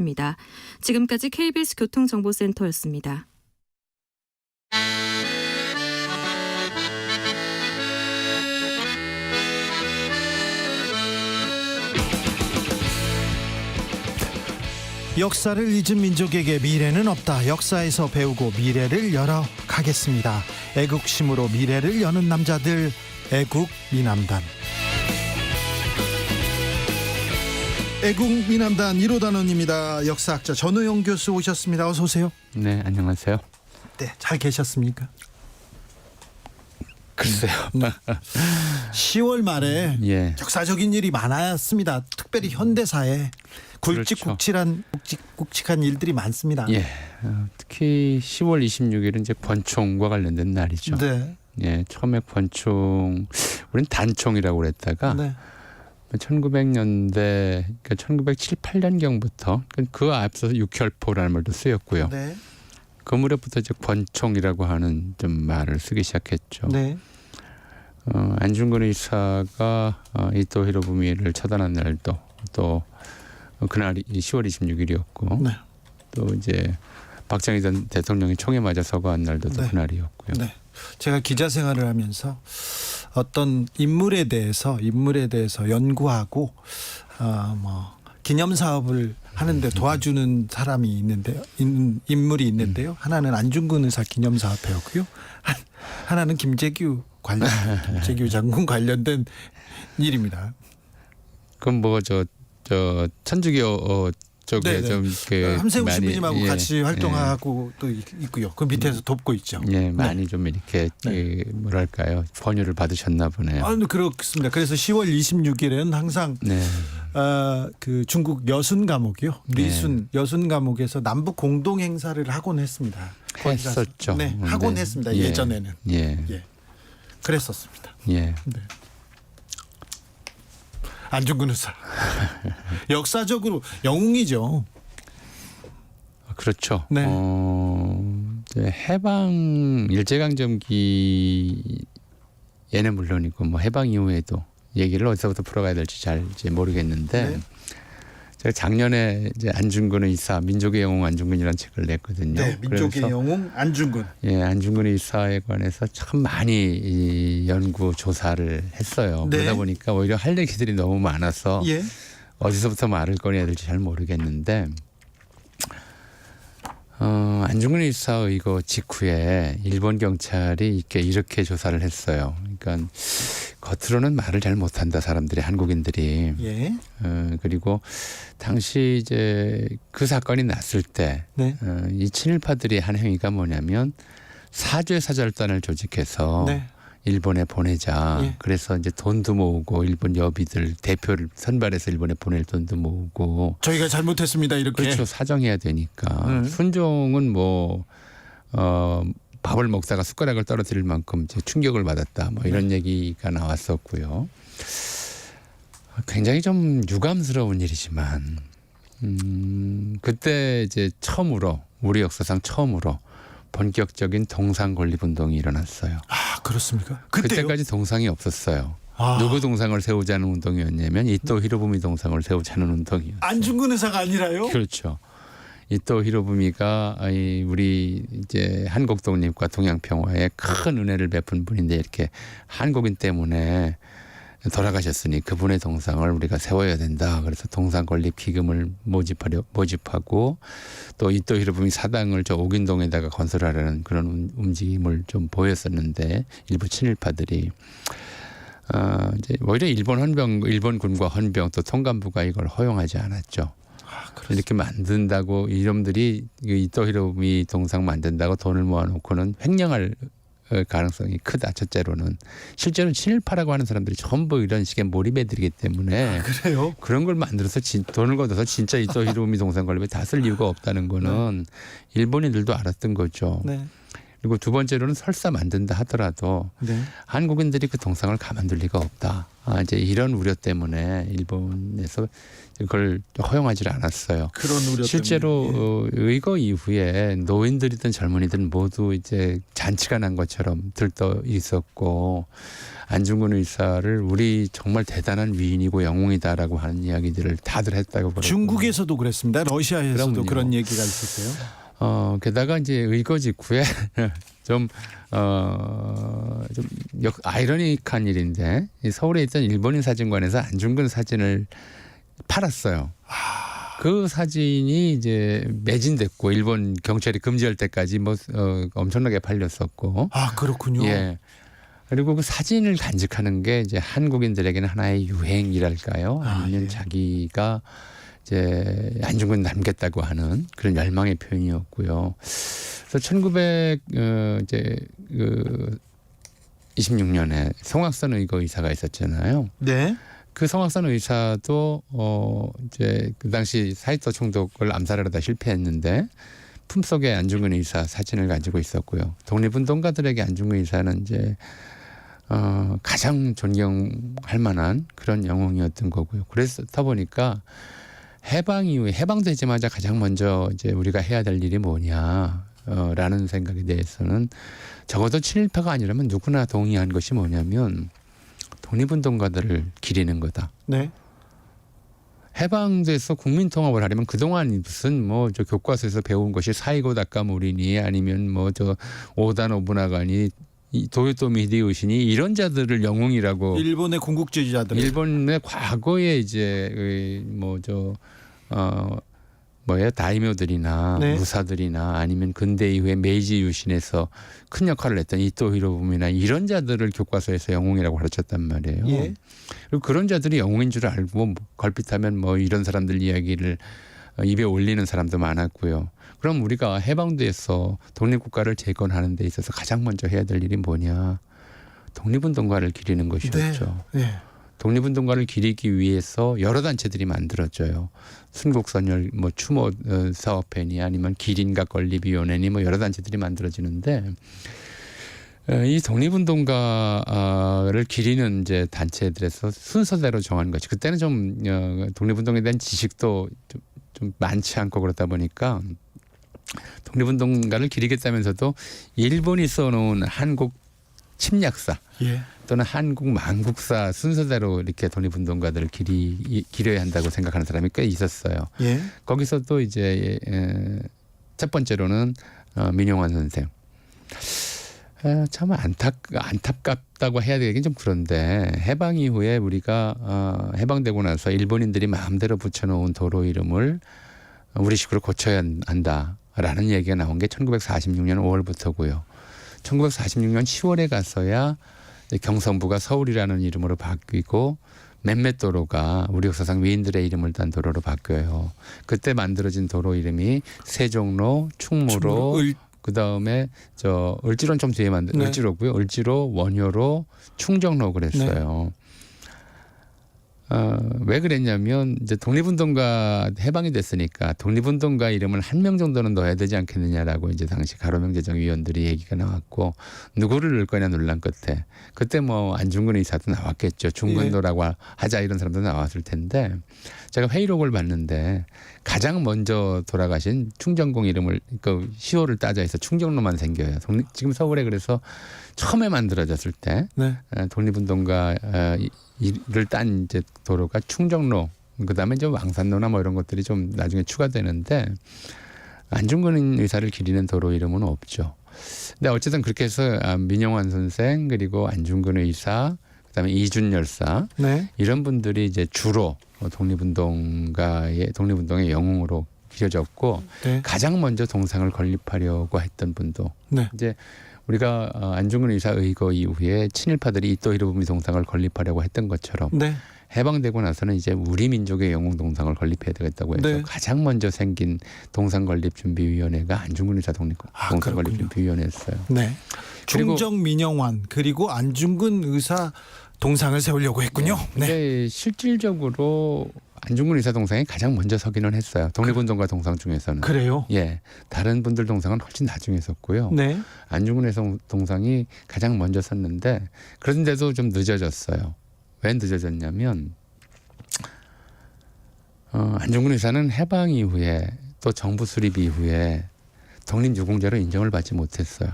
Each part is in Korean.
시작합니다. 지금까지 KBS 교통정보센터였습니다. 역사를 잊은 민족에게 미래는 없다. 역사에서 배우고 미래를 열어가겠습니다. 애국심으로 미래를 여는 남자들, 애국미남단. 애국미남단 1호 단원입니다. 역사학자 전우용 교수 오셨습니다. 어서 오세요. 네, 안녕하세요. 네, 잘 계셨습니까? 글쎄요. 10월 말에 예. 역사적인 일이 많았습니다. 특별히 현대사에 굵직굵직한 일들이 많습니다. 예. 특히 10월 26일은 이제 권총과 관련된 날이죠. 네. 예, 처음에 권총, 우리는 단총이라고 그랬다가 네. 1900년대, 그러니까 1907, 8년경부터 그 앞서서 육혈포라는 말도 쓰였고요. 네. 그 무렵부터 이제 권총이라고 하는 좀 말을 쓰기 시작했죠. 네. 안중근 의사가 이토 히로부미를 처단한 날도 또 그날이 10월 26일이었고 네. 또 이제 박정희 전 대통령이 총에 맞아 서거한 날도 또 네. 그날이었고요. 네. 제가 기자 생활을 하면서 어떤 인물에 대해서 연구하고 기념 사업을 하는데 도와주는 사람이 있는데요. 인물이 있는데요. 하나는 안중근 의사 기념 사업 배우고요. 하나는 김재규 장군 관련된 일입니다. 그럼 뭐 저 천주교 쪽에 네네. 좀 이렇게 함세웅 많이, 신부님하고 예, 같이 활동하고 또 있고요. 그 밑에서 돕고 있죠. 예, 많이 좀 이렇게 네. 뭐랄까요, 권유를 받으셨나 보네요. 그렇습니다. 그래서 10월 26일에는 항상 네. 그 중국 여순 감옥이요. 리순 여순 감옥에서 남북 공동 행사를 하곤 했습니다. 했었죠. 네, 하곤 네. 했습니다. 예. 예전에는. 예. 예. 그랬었습니다. 예. 네. 안중근 의사. 역사적으로 영웅이죠. 그렇죠. 네. 이제 해방 일제강점기 얘는 물론이고 뭐 해방 이후에도 얘기를 어디서부터 풀어가야 될지 잘 이제 모르겠는데 네. 제가 작년에 이제 안중근 의사 민족의 영웅 안중근이라는 책을 냈거든요. 네, 민족의 그래서 영웅 안중근. 예, 안중근 의사에 관해서 참 많이 이 연구 조사를 했어요. 네. 그러다 보니까 오히려 할 얘기들이 너무 많아서 예. 어디서부터 말을 꺼내야 될지 잘 모르겠는데 안중근 의사의 이거 직후에 일본 경찰이 이렇게 조사를 했어요. 그러니까 겉으로는 말을 잘 못한다 사람들이, 한국인들이. 예. 그리고 당시 이제 그 사건이 났을 때 네. 이 친일파들이 한 행위가 뭐냐면 사죄사절단을 조직해서 네. 일본에 보내자. 예. 그래서 이제 돈도 모으고 일본 여비들 대표를 선발해서 일본에 보낼 돈도 모으고. 저희가 잘못했습니다. 이렇게. 그렇죠. 사정해야 되니까. 네. 순종은 밥을 먹다가 숟가락을 떨어뜨릴 만큼 이제 충격을 받았다. 뭐 이런 얘기가 나왔었고요. 굉장히 좀 유감스러운 일이지만 그때 이제 처음으로 우리 역사상 처음으로 본격적인 동상 건립 운동이 일어났어요. 아, 그렇습니까? 그때요? 그때까지 동상이 없었어요. 아. 누구 동상을 세우자는 운동이었냐면 이토 히로부미 동상을 세우자는 운동이었어요. 안중근 의사가 아니라요? 그렇죠. 이토 히로부미가 우리 이제 한국 독립과 동양 평화에 큰 은혜를 베푼 분인데 이렇게 한국인 때문에 돌아가셨으니 그분의 동상을 우리가 세워야 된다. 그래서 동상 건립 기금을 모집하고 또 이토 히로부미 사당을 저 옥인동에다가 건설하려는 그런 움직임을 좀 보였었는데 일부 친일파들이 이제 오히려 일본군과 헌병 또 통감부가 이걸 허용하지 않았죠. 이렇게 만든다고 이놈들이 이토 히로부미 동상 만든다고 돈을 모아놓고는 횡령할 가능성이 크다. 첫째로는 실제로는 친일파라고 하는 사람들이 전부 이런 식의 몰입애들이기 때문에 그래요? 그런 걸 만들어서 돈을 걷어서 진짜 이토 히로부미 동상 건립에 다 쓸 이유가 없다는 거는 일본인들도 알았던 거죠. 네. 그리고 두 번째로는 설사 만든다 하더라도 네. 한국인들이 그 동상을 가만둘 리가 없다. 이제 이런 우려 때문에 일본에서 그걸 허용하지 않았어요. 그런 우려 실제로 때문에. 의거 이후에 노인들이든 젊은이든 모두 이제 잔치가 난 것처럼 들떠 있었고 안중근 의사를 우리 정말 대단한 위인이고 영웅이다라고 하는 이야기들을 다들 했다고 그러고 중국에서도 그랬습니다. 러시아에서도 그럼요. 그런 얘기가 있었어요. 게다가 이제 의거 직후에 좀 아이러니한 일인데 이 서울에 있던 일본인 사진관에서 안중근 사진을 팔았어요. 그 사진이 이제 매진됐고 일본 경찰이 금지할 때까지 엄청나게 팔렸었고. 아, 그렇군요. 예. 그리고 그 사진을 간직하는 게 이제 한국인들에게는 하나의 유행이랄까요? 아니면 예. 자기가 자기가 이제 안중근 남겠다고 하는 그런 열망의 표현이었고요. 그래서 26년에 성악선 의거 의사가 있었잖아요. 네. 그 성악선 의사도 이제 그 당시 사이토 총독을 암살하려다 실패했는데 품속에 안중근 의사 사진을 가지고 있었고요. 독립운동가들에게 안중근 의사는 이제 가장 존경할 만한 그런 영웅이었던 거고요. 그렇다 보니까 해방 이후에 해방되자마자 가장 먼저 이제 우리가 해야 될 일이 뭐냐라는 생각에 대해서는 적어도 친일파가 아니라면 누구나 동의한 것이 뭐냐면 독립운동가들을 기리는 거다. 네. 해방돼서 국민통합을 하려면 그동안 무슨 저 교과서에서 배운 것이 사이고 다카모리니 아니면 오다 노부나가니 도요토미 히데요시니 이런 자들을 영웅이라고 일본의 군국주의자들. 일본의 과거에 이제 다이묘들이나 네. 무사들이나 아니면 근대 이후에 메이지 유신에서 큰 역할을 했던 이토 히로부미나 이런 자들을 교과서에서 영웅이라고 가르쳤단 말이에요. 예. 그리고 그런 자들이 영웅인 줄 알고 걸핏하면 이런 사람들 이야기를 입에 올리는 사람도 많았고요. 그럼 우리가 해방돼서 독립국가를 재건하는 데 있어서 가장 먼저 해야 될 일이 뭐냐. 독립운동가를 기리는 것이었죠. 네. 독립운동가를 기리기 위해서 여러 단체들이 만들어져요. 순국선열, 추모 사업회니 아니면 기린과 건립위원회니 여러 단체들이 만들어지는데 이 독립운동가를 기리는 이제 단체들에서 순서대로 정한 것이 그때는 좀 독립운동에 대한 지식도 좀 많지 않고 그렇다 보니까 독립운동가를 기리겠다면서도 일본이 써놓은 한국 침략사 예. 또는 한국 망국사 순서대로 이렇게 독립운동가들을 기려야 한다고 생각하는 사람이 꽤 있었어요. 예. 거기서 또 이제 첫 번째로는 민용환 선생. 참 안타깝다고 해야 되긴 좀 그런데 해방 이후에 우리가 해방되고 나서 일본인들이 마음대로 붙여놓은 도로 이름을 우리식으로 고쳐야 한다라는 얘기가 나온 게 1946년 5월부터고요. 1946년 10월에 가서야 경성부가 서울이라는 이름으로 바뀌고 몇몇 도로가 우리 역사상 위인들의 이름을 딴 도로로 바뀌어요. 그때 만들어진 도로 이름이 세종로, 충무로, 그다음에 을지로는 좀 뒤에 네. 을지로고요. 을지로, 원효로, 충정로 그랬어요. 왜 그랬냐면 이제 독립운동가 해방이 됐으니까 독립운동가 이름을 한 명 정도는 넣어야 되지 않겠느냐라고 이제 당시 가로명재정위원들이 얘기가 나왔고 누구를 넣을 거냐 논란 끝에 그때 안중근 의사도 나왔겠죠. 중근도라고 하자 이런 사람도 나왔을 텐데 제가 회의록을 봤는데 가장 먼저 돌아가신 충정공 이름을 시호를 따져 해서 충정로만 생겨요. 지금 서울에 그래서 처음에 만들어졌을 때 네. 독립운동가를 딴 이제 도로가 충정로, 그다음에 이제 왕산로나 이런 것들이 좀 나중에 추가되는데 안중근 의사를 기리는 도로 이름은 없죠. 근데 어쨌든 그렇게 해서 민용환 선생 그리고 안중근 의사, 그다음에 이준 열사 네. 이런 분들이 이제 주로 독립운동의 영웅으로 기려졌고 네. 가장 먼저 동상을 건립하려고 했던 분도 네. 이제 우리가 안중근 의사 의거 이후에 친일파들이 이토 히로부미 동상을 건립하려고 했던 것처럼 네. 해방되고 나서는 이제 우리 민족의 영웅 동상을 건립해야 되겠다고 해서 네. 가장 먼저 생긴 동상 건립 준비위원회가 안중근 의사 동상 건립 준비위원회였어요. 네. 그리고 충정 민영환 그리고 안중근 의사 동상을 세우려고 했군요. 네. 근데 실질적으로 안중근 의사 동상이 가장 먼저 서기는 했어요. 독립운동가 동상 중에서는. 그래요? 예, 다른 분들 동상은 훨씬 나중에 섰고요. 네. 안중근 의사 동상이 가장 먼저 섰는데 그런데도 좀 늦어졌어요. 왜 늦어졌냐면 안중근 의사는 해방 이후에 또 정부 수립 이후에 독립유공자로 인정을 받지 못했어요.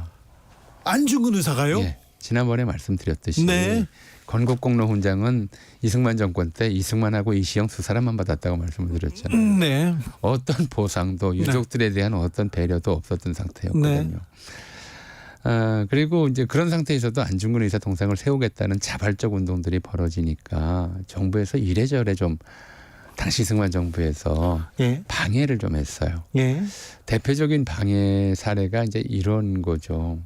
안중근 의사가요? 예, 지난번에 말씀드렸듯이 네. 건국공로 훈장은 이승만 정권 때 이승만하고 이시영 두 사람만 받았다고 말씀을 드렸잖아요. 네. 어떤 보상도 유족들에 대한 어떤 배려도 없었던 상태였거든요. 그리고 이제 그런 상태에서도 안중근 의사 동상을 세우겠다는 자발적 운동들이 벌어지니까 정부에서 이래저래 좀 당시 이승만 정부에서 예. 방해를 좀 했어요. 예. 대표적인 방해 사례가 이제 이런 거죠.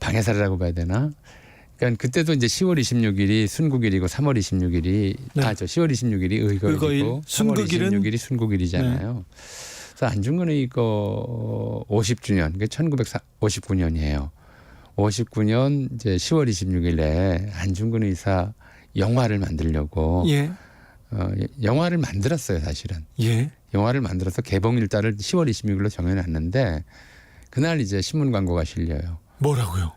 방해 사례라고 봐야 되나? 그러니까 그때도 이제 10월 26일이 순국일이고 3월 26일이 네. 10월 26일이 의거일, 의거일이고 3월 순국일은 26일이 순국일이잖아요. 그래서 안중근 의거 50주년, 그러니까 1959년이에요. 59년 이제 10월 26일에 안중근 의사 영화를 만들려고 예. 영화를 만들었어요, 사실은. 예. 영화를 만들어서 개봉일자를 10월 26일로 정해놨는데 그날 이제 신문 광고가 실려요. 뭐라고요?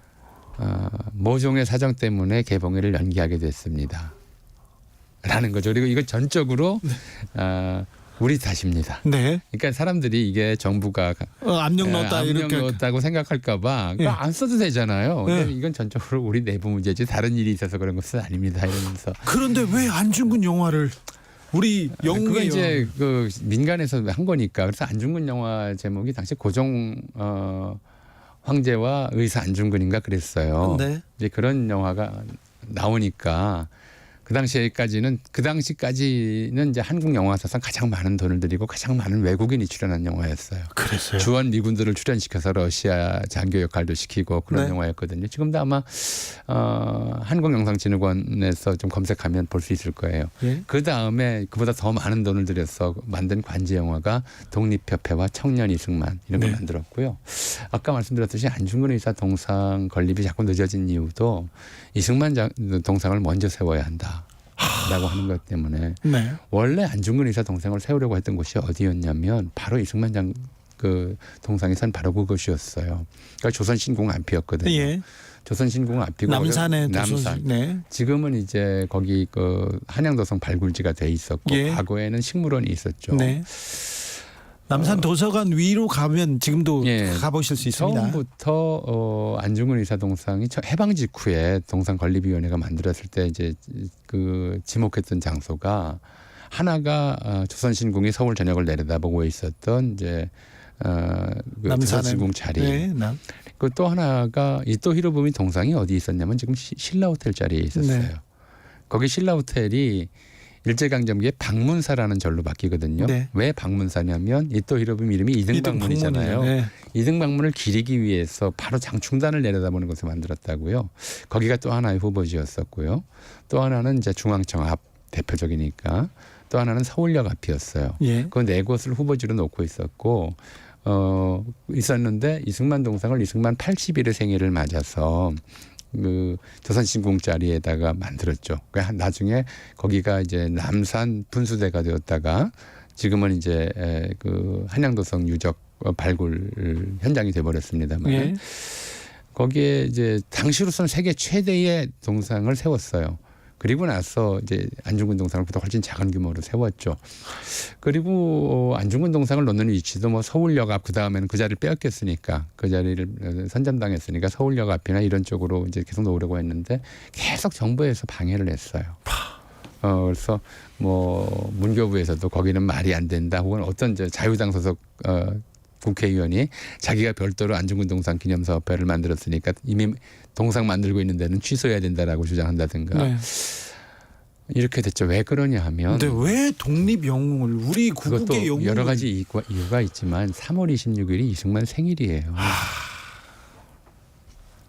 모종의 사정 때문에 개봉일을 연기하게 됐습니다. 라는 거죠. 그리고 이거 전적으로 우리 탓입니다. 네. 그러니까 사람들이 이게 정부가 압력 넣었다 압력 이렇게. 넣었다고 생각할까 봐 예. 안 써도 되잖아요. 근데 예. 이건 전적으로 우리 내부 문제지 다른 일이 있어서 그런 것은 아닙니다. 이러면서 그런데 왜 안중근 영화를 우리 그거 영웅의 이제 그 민간에서 한 거니까. 그래서 안중근 영화 제목이 당시 고종 황제와 의사 안중근인가 그랬어요. 네. 이제 그런 영화가 나오니까 그 당시까지는 이제 한국 영화사상 가장 많은 돈을 들이고 가장 많은 외국인이 출연한 영화였어요. 그랬어요. 주한 미군들을 출연시켜서 러시아 장교 역할도 시키고 그런 네. 영화였거든요. 지금도 아마 한국영상진흥원에서 좀 검색하면 볼 수 있을 거예요. 예. 그 다음에 그보다 더 많은 돈을 들여서 만든 관제 영화가 독립협회와 청년 이승만 이런 걸 네. 만들었고요. 아까 말씀드렸듯이 안중근 의사 동상 건립이 자꾸 늦어진 이유도 이승만 동상을 먼저 세워야 한다라고 하는 것 때문에 네. 원래 안중근 의사 동상을 세우려고 했던 곳이 어디였냐면 바로 이승만 그 동상이 선 바로 그것이었어요. 그러니까 조선신궁 앞이었거든요. 예. 조선신궁 앞이고 남산에 남산. 네. 지금은 이제 거기 그 한양도성 발굴지가 돼 있었고 예. 과거에는 식물원이 있었죠. 네. 남산 도서관 위로 가면 지금도 예. 가보실 수 있습니다. 처음부터 안중근 의사 동상이 해방 직후에 동상 건립위원회가 만들었을 때 이제 그 지목했던 장소가 하나가 조선신궁이 서울 전역을 내려다보고 있었던 이제 그 조선신궁 자리. 네. 그 또 하나가 이토 히로부미 동상이 어디 있었냐면 지금 신라 호텔 자리에 있었어요. 네. 거기 신라 호텔이 일제강점기에 방문사라는 절로 바뀌거든요. 네. 왜 방문사냐면 이토 히로부미 이름이 이등방문이잖아요. 네. 이등방문을 기리기 위해서 바로 장충단을 내려다보는 것을 만들었다고요. 거기가 또 하나의 후보지였었고요. 또 하나는 이제 중앙청 앞 대표적이니까 또 하나는 서울역 앞이었어요. 예. 그 네 곳을 후보지로 놓고 있었고 있었는데 이승만 동상을 이승만 81의 생일을 맞아서 그 조선신궁 자리에다가 만들었죠. 그러니까 나중에 거기가 이제 남산 분수대가 되었다가 지금은 이제 그 한양도성 유적 발굴 현장이 돼버렸습니다만 예. 거기에 이제 당시로서는 세계 최대의 동상을 세웠어요. 그리고 나서 이제 안중근 동상을 보다 훨씬 작은 규모로 세웠죠. 그리고 안중근 동상을 놓는 위치도 뭐 서울역 앞, 그 다음에는 그 자리를 빼앗겼으니까 그 자리를 선점당했으니까 서울역 앞이나 이런 쪽으로 이제 계속 놓으려고 했는데 계속 정부에서 방해를 했어요. 그래서 뭐 문교부에서도 거기는 말이 안 된다, 혹은 어떤 이제 자유당 소속 국회의원이 자기가 별도로 안중근 동상 기념사업회를 만들었으니까 이미 동상 만들고 있는 데는 취소해야 된다라고 주장한다든가. 네. 이렇게 됐죠. 왜 그러냐 하면 근데 왜 독립 영웅을 우리 그것도 국국의 영웅을 여러 가지 이유가 있지만 3월 26일이 이승만 생일이에요.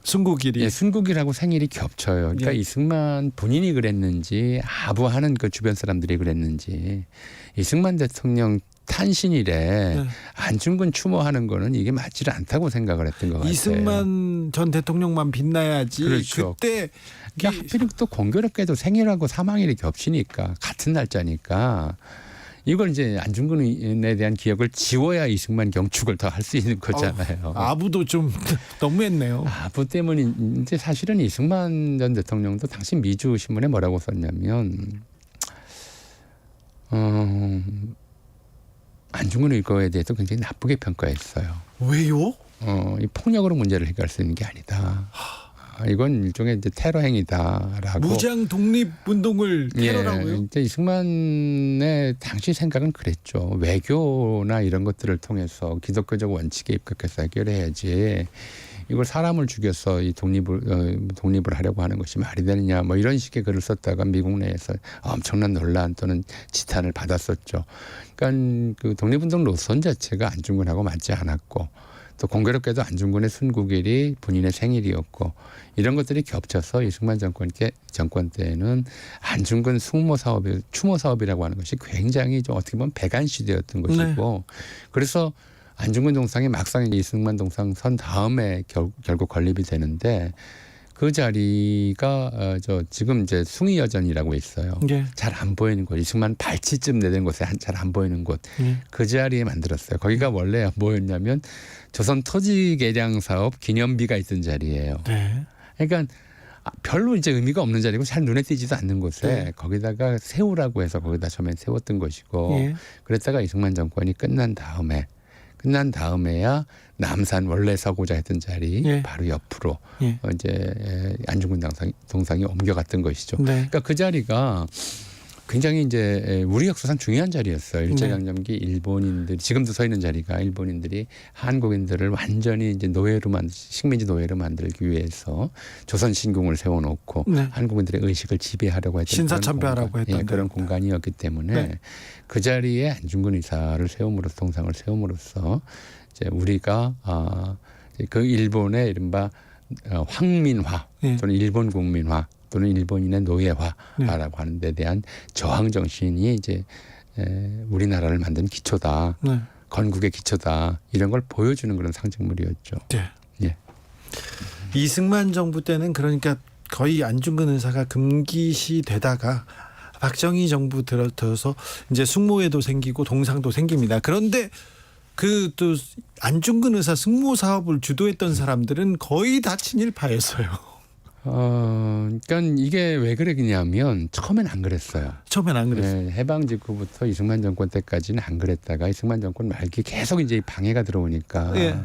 순국일이. 예, 순국이라고 생일이 겹쳐요. 그러니까 예. 이승만 본인이 그랬는지 아부하는 그 주변 사람들이 그랬는지 이승만 대통령 탄신일에 네. 안중근 추모하는 거는 이게 맞지를 않다고 생각을 했던 것 같아요. 이승만 전 대통령만 빛나야지. 그렇죠. 그때 그러니까 하필 또 공교롭게도 생일하고 사망일이 겹치니까 같은 날짜니까 이걸 이제 안중근에 대한 기억을 지워야 이승만 경축을 더 할 수 있는 거잖아요. 아부도 좀 너무했네요. 아부 때문인데 사실은 이승만 전 대통령도 당시 미주 신문에 뭐라고 썼냐면 안중근 의거에 대해서 굉장히 나쁘게 평가했어요. 왜요? 이 폭력으로 문제를 해결할 수 있는 게 아니다. 이건 일종의 이제 테러 행위다라고. 무장 독립 운동을 테러라고요? 예, 이제 이승만의 당시 생각은 그랬죠. 외교나 이런 것들을 통해서 기독교적 원칙에 입각해서 해결해야지. 이걸 사람을 죽여서 이 독립을 하려고 하는 것이 말이 되느냐, 뭐 이런 식의 글을 썼다가 미국 내에서 엄청난 논란 또는 지탄을 받았었죠. 그러니까 그 독립운동 노선 자체가 안중근하고 맞지 않았고, 또 공교롭게도 안중근의 순국일이 본인의 생일이었고, 이런 것들이 겹쳐서 이승만 정권 때는 안중근 추모 사업이라고 하는 것이 굉장히 좀 어떻게 보면 배관 시대였던 것이고, 그래서 안중근 동상이 막상 이승만 동상 선 다음에 결국 건립이 되는데, 그 자리가 지금 이제 숭의여전이라고 있어요. 예. 잘 안 보이는 곳, 이승만 발치쯤 내는 곳에 잘 안 보이는 곳, 그 자리에 만들었어요. 거기가 원래 뭐였냐면 조선 토지 개량 사업 기념비가 있던 자리예요. 네. 그러니까 별로 이제 의미가 없는 자리고 잘 눈에 띄지도 않는 곳에 네. 거기다가 세우라고 해서 거기다 처음에 세웠던 것이고, 예. 그랬다가 이승만 정권이 끝난 다음에야 남산 원래 서고자 했던 자리 예. 바로 옆으로 예. 이제 안중근 동상이 옮겨갔던 것이죠. 네. 그러니까 그 자리가 굉장히 이제 우리 역사상 중요한 자리였어요. 일제강점기 일본인들이 지금도 서 있는 자리가 일본인들이 한국인들을 완전히 이제 식민지 노예로 만들기 위해서 조선 신궁을 세워놓고 네. 한국인들의 의식을 지배하려고 했던 신사참배하라고 했던 그런 데. 공간이었기 때문에 네. 그 자리에 안중근 의사를 동상을 세움으로써 이제 우리가 그 일본의 이른바 황민화 예. 또는 일본 국민화 또는 일본인의 노예화라고 하는 데 대한 저항 정신이 이제 우리나라를 만든 기초다. 네. 건국의 기초다. 이런 걸 보여주는 그런 상징물이었죠. 네. 예. 이승만 정부 때는 그러니까 거의 안중근 의사가 금기시 되다가 박정희 정부 들어서 이제 숙모회도 생기고 동상도 생깁니다. 그런데 그 또 안중근 의사 숙모 사업을 주도했던 사람들은 거의 다 친일파였어요. 그러니까 이게 왜 그러냐면 처음엔 안 그랬어요. 처음엔 안 그랬어요. 해방 직후부터 이승만 정권 때까지는 안 그랬다가 이승만 정권 말기 계속 이제 방해가 들어오니까 예.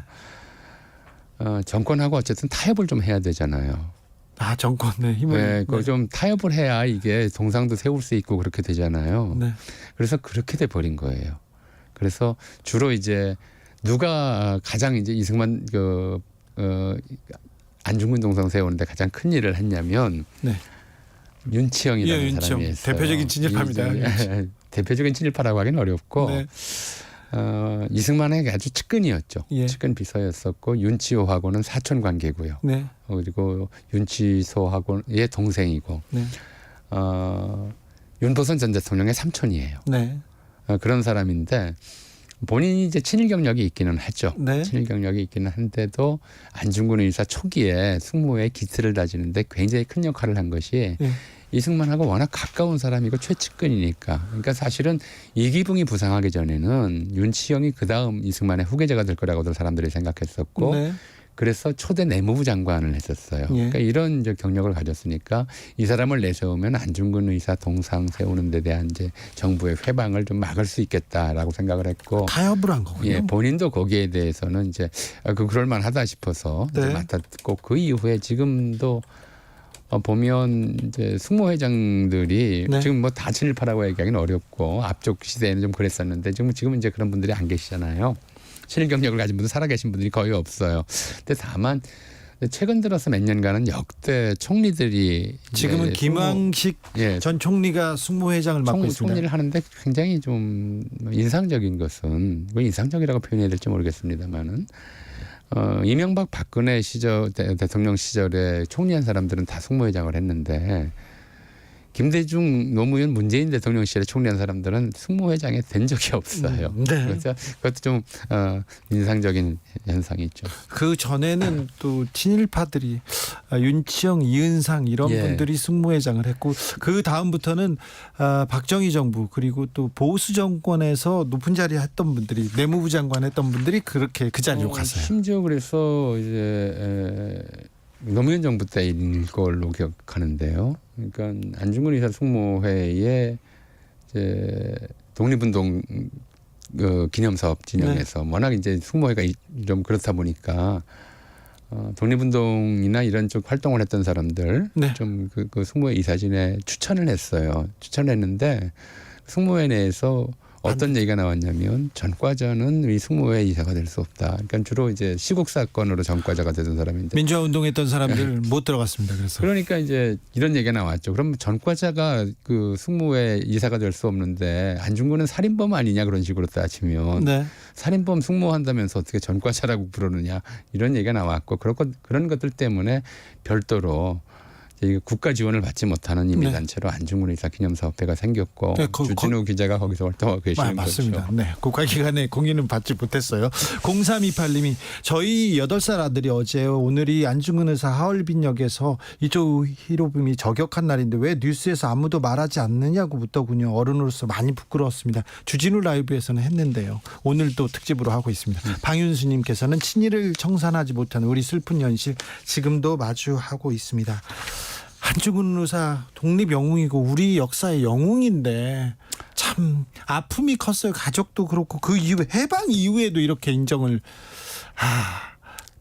정권하고 어쨌든 타협을 좀 해야 되잖아요. 정권의 힘을. 네, 그거 좀 타협을 해야 이게 동상도 세울 수 있고 그렇게 되잖아요. 네. 그래서 그렇게 돼 버린 거예요. 그래서 주로 이제 누가 가장 이제 이승만 안중근 동상 세우는데 가장 큰 일을 했냐면 네. 윤치영이라는 윤치영. 사람이 있어요. 대표적인 친일파입니다. 대표적인 친일파라고 하기는 어렵고 네. 이승만에게 아주 측근이었죠. 예. 측근 비서였었고 윤치호하고는 사촌 관계고요. 네. 그리고 윤치소하고의 동생이고 네. 윤보선 전 대통령의 삼촌이에요. 네. 그런 사람인데 본인이 이제 친일 경력이 있기는 하죠. 네. 친일 경력이 있기는 한데도 안중근 의사 초기에 숙모의 기틀을 다지는데 굉장히 큰 역할을 한 것이 네. 이승만하고 워낙 가까운 사람이고 최측근이니까. 그러니까 사실은 이기붕이 부상하기 전에는 윤치영이 그다음 이승만의 후계자가 될 거라고도 사람들이 생각했었고 네. 그래서 초대 내무부 장관을 했었어요. 예. 그러니까 이런 이제 경력을 가졌으니까 이 사람을 내세우면 안중근 의사 동상 세우는 데 대한 이제 정부의 회방을 좀 막을 수 있겠다라고 생각을 했고 타협을 한 거군요. 예, 본인도 거기에 대해서는 이제 그럴 만하다 싶어서 네. 이제 맡았고 그 이후에 지금도 보면 이제 숙모회장들이 네. 지금 뭐 다 친일파라고 얘기하기는 어렵고 앞쪽 시대에는 좀 그랬었는데 지금 이제 그런 분들이 안 계시잖아요. 친일 경력을 가진 분들 살아계신 분들이 거의 없어요. 근데 다만 최근 들어서 몇 년간은 역대 총리들이 지금은 김황식 전 총리가 숙모회장을 맡고 있습니다. 총리를 하는데 굉장히 좀 인상적인 것은 뭐 인상적이라고 표현해야 될지 모르겠습니다만은 이명박 박근혜 대통령 시절에 총리한 사람들은 다 숙모회장을 했는데 김대중, 노무현, 문재인 대통령 시절에 총리한 사람들은 승무회장에 된 적이 없어요. 네. 그래서 그것도 좀 인상적인 현상이 있죠. 그 전에는 또 친일파들이 윤치영, 이은상 이런 예. 분들이 승무회장을 했고 그 다음부터는 박정희 정부 그리고 또 보수 정권에서 높은 자리 했던 분들이 내무부 장관 했던 분들이 그렇게 그 자리로 갔어요. 심지어 그래서 이제 노무현 정부 때인 걸로 기억하는데요. 그러니까 안중근 의사 숙모회에 이제 독립운동 기념사업 진영에서 워낙 이제 숙모회가 좀 그렇다 보니까 독립운동이나 이런 쪽 활동을 했던 사람들 네. 좀 그 숙모회 이사진에 추천을 했어요. 추천을 했는데 숙모회 내에서 어떤 얘기가 나왔냐면 전과자는 이 숙모회 이사가 될 수 없다. 그러니까 주로 이제 시국 사건으로 전과자가 되던 사람인데 민주화 운동했던 사람들 못 들어갔습니다. 그래서 그러니까 이제 이런 얘기가 나왔죠. 그럼 전과자가 그 숙모회 이사가 될 수 없는데 안중근은 살인범 아니냐 그런 식으로 따지면 네. 살인범 숙모한다면서 어떻게 전과자라고 부르느냐 이런 얘기가 나왔고 그런 것들 때문에 별도로 국가 지원을 받지 못하는 임의단체로 안중근 의사 기념사업회가 생겼고 네, 주진우 기자가 거기서 활동하고 계시는 맞습니다. 거죠. 네, 국가기관의 공인은 받지 못했어요. 0328님이 저희 8살 아들이 어제 오늘이 안중근 의사 하얼빈역에서 이조 히로부미 저격한 날인데 왜 뉴스에서 아무도 말하지 않느냐고 묻더군요. 어른으로서 많이 부끄러웠습니다. 주진우 라이브에서는 했는데요. 오늘도 특집으로 하고 있습니다. 방윤수님께서는 친일을 청산하지 못하는 우리 슬픈 현실 지금도 마주하고 있습니다. 안중근 의사 독립 영웅이고 우리 역사의 영웅인데 참 아픔이 컸어요. 가족도 그렇고 그 이후에 해방 이후에도 이렇게 인정을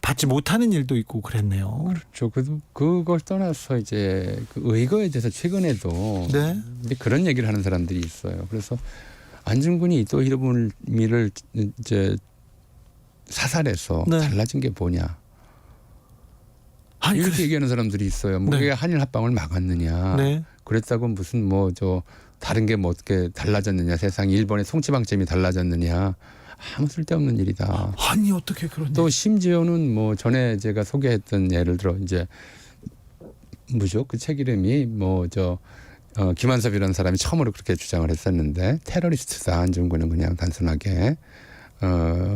받지 못하는 일도 있고 그랬네요. 그렇죠. 그걸 떠나서 이제 그 의거에 대해서 최근에도 네. 이제 그런 얘기를 하는 사람들이 있어요. 그래서 안중근이 또 히로부미를 이제 사살해서 네. 달라진 게 뭐냐? 아니, 이렇게 얘기하는 사람들이 있어요. 뭐 네. 그게 한일 합방을 막았느냐? 네. 그랬다고 무슨 뭐 다른 게 뭐 어떻게 달라졌느냐? 세상 일본의 송치방점이 달라졌느냐? 아무 쓸데없는 일이다. 아니 어떻게 그런 또 심지어는 뭐 전에 제가 소개했던 예를 들어 이제 뭐죠? 그 책 이름이 김한섭이라는 사람이 처음으로 그렇게 주장을 했었는데 테러리스트다. 안중근은 그냥 단순하게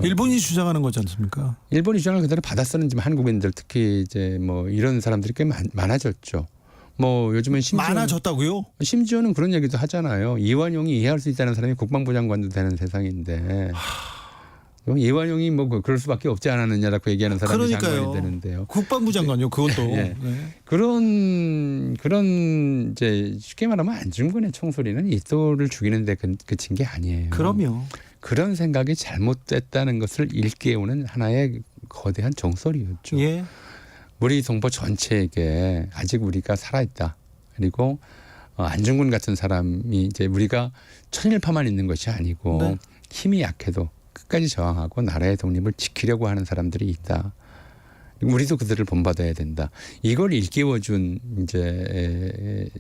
일본이 주장하는 거지 않습니까? 일본이 주장을 그대로 받았었는지만 한국인들 특히 이제 뭐 이런 사람들이 꽤 많아졌죠. 뭐 요즘은 심지어는 그런 얘기도 하잖아요. 이완용이 이해할 수 있다는 사람이 국방부 장관도 되는 세상인데 이완용이 뭐 그럴 수밖에 없지 않았느냐라고 얘기하는 사람이 장관이 되는데요. 국방부 장관요. 그것도 예. 네. 그런 이제 쉽게 말하면 안중근의 총소리는 이토를 죽이는데 그친 게 아니에요. 그럼요. 그런 생각이 잘못됐다는 것을 일깨우는 하나의 거대한 종소리였죠. 예. 우리 동포 전체에게 아직 우리가 살아있다. 그리고 안중근 같은 사람이 이제 우리가 천일파만 있는 것이 아니고 네. 힘이 약해도 끝까지 저항하고 나라의 독립을 지키려고 하는 사람들이 있다. 우리도 그들을 본받아야 된다. 이걸 일깨워준 이제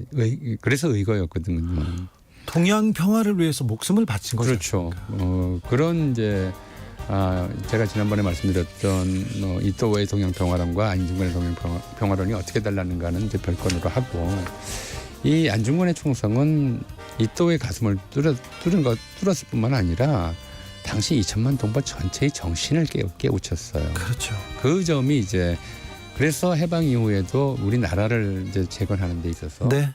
그래서 의거였거든요. 동양 평화를 위해서 목숨을 바친 거죠. 그렇죠. 그런 이제 제가 지난번에 말씀드렸던 이토의 동양평화론과 안중근의 동양평화론이 어떻게 달랐는가는 이제 별건으로 하고 이 안중근의 총성은 이토의 가슴을 뚫었을 뿐만 아니라 당시 2천만 동포 전체의 정신을 깨우쳤어요. 그렇죠. 그 점이 이제 그래서 해방 이후에도 우리나라를 이제 재건하는 데 있어서 네.